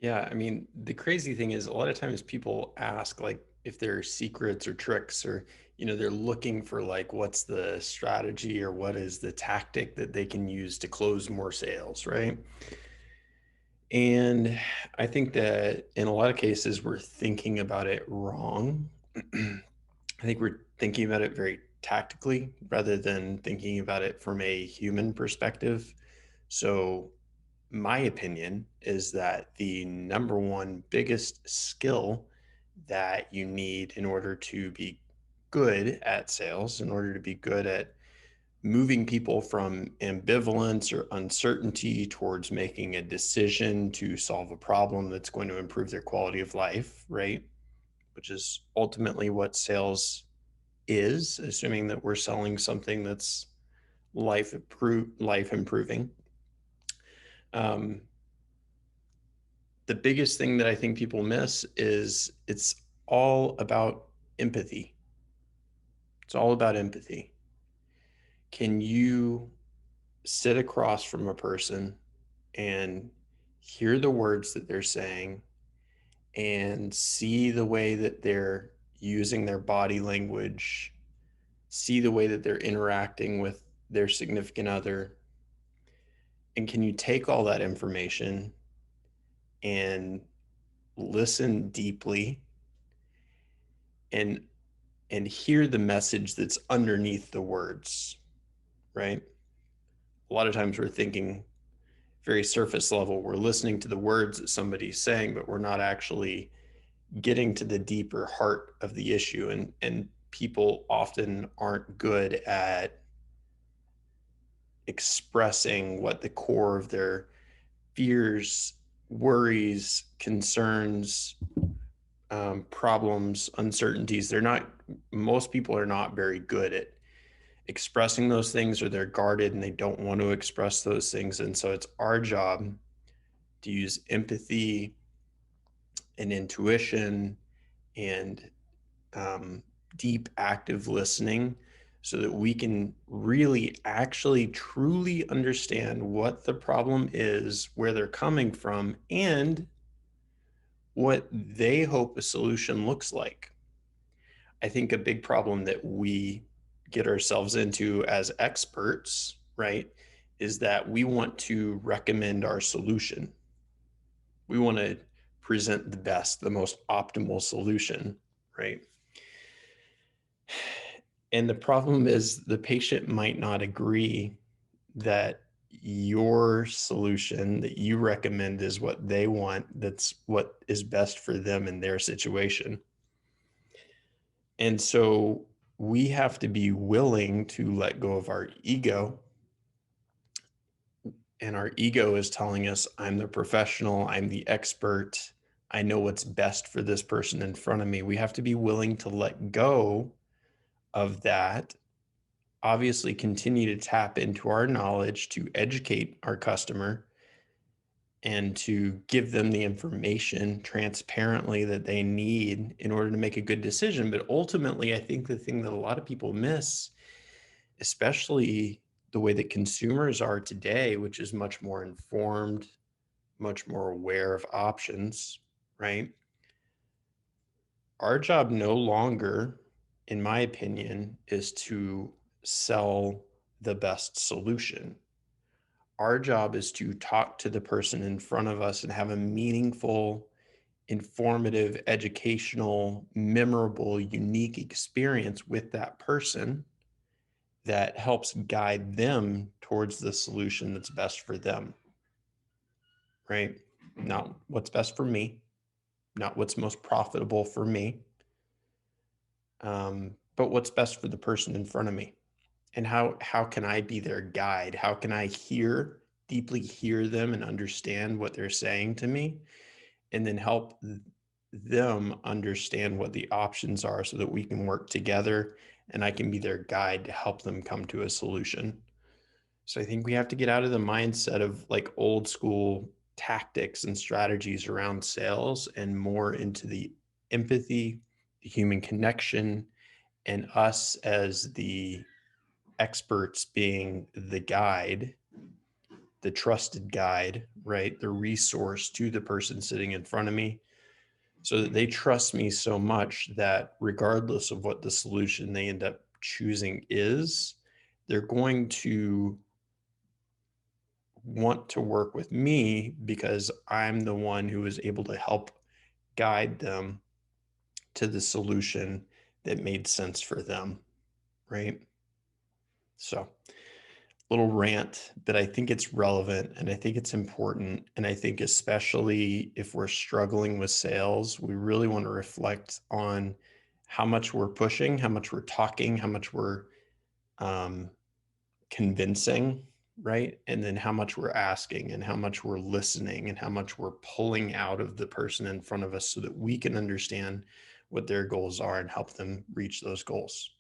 Yeah, I mean, the crazy thing is a lot of times people ask like if there are secrets or tricks or they're looking for like what's the strategy or what is the tactic that they can use to close more sales, right? And I think that in a lot of cases we're thinking about it wrong. I think we're thinking about it very tactically rather than thinking about it from a human perspective. So my opinion is that the number one biggest skill that you need in order to be good at sales, in order to be good at moving people from ambivalence or uncertainty towards making a decision to solve a problem that's going to improve their quality of life, right? Which is ultimately what sales is, assuming that we're selling something that's life improving. Um, the biggest thing that I think people miss is it's all about empathy. It's all about empathy. Can you sit across from a person and hear the words that they're saying and see the way that they're using their body language, see the way that they're interacting with their significant other? And can you take all that information and listen deeply and hear the message that's underneath the words, right? A lot of times we're thinking very surface level. We're listening to the words that somebody's saying, but we're not actually getting to the deeper heart of the issue. And people often aren't good at expressing what the core of their fears, worries, concerns, problems, uncertainties. They're not, most people are not very good at expressing those things, or they're guarded and they don't want to express those things. And so it's our job to use empathy and intuition and um, deep, active listening so that we can really, actually, truly understand what the problem is, where they're coming from, and what they hope a solution looks like. I think a big problem that we get ourselves into as experts, right, is that we want to recommend our solution. We want to present the best, the most optimal solution, right? And the problem is the patient might not agree that your solution that you recommend is what they want, that's what is best for them in their situation. And so we have to be willing to let go of our ego. And our ego is telling us, I'm the professional, I'm the expert, I know what's best for this person in front of me. We have to be willing to let go of that, obviously continue to tap into our knowledge to educate our customer and to give them the information transparently that they need in order to make a good decision. But ultimately, I think the thing that a lot of people miss, especially the way that consumers are today, which is much more informed, much more aware of options, right? Our job no longer, in my opinion, is to sell the best solution. Our job is to talk to the person in front of us and have a meaningful, informative, educational, memorable, unique experience with that person that helps guide them towards the solution that's best for them, right? Not what's best for me, not what's most profitable for me, but what's best for the person in front of me. And how can I be their guide? How can I deeply hear them and understand what they're saying to me, and then help them understand what the options are so that we can work together and I can be their guide to help them come to a solution. So I think we have to get out of the mindset of like old school tactics and strategies around sales and more into the empathy, the human connection, and us as the experts being the guide the trusted guide, right? The resource to the person sitting in front of me, so that they trust me so much that regardless of what the solution they end up choosing is, they're going to want to work with me because I'm the one who is able to help guide them to the solution that made sense for them, right? So, little rant, but I think it's relevant and I think it's important. And I think, especially if we're struggling with sales, we really want to reflect on how much we're pushing, how much we're talking, how much we're um, convincing, right? And then how much we're asking and how much we're listening and how much we're pulling out of the person in front of us so that we can understand what their goals are and help them reach those goals.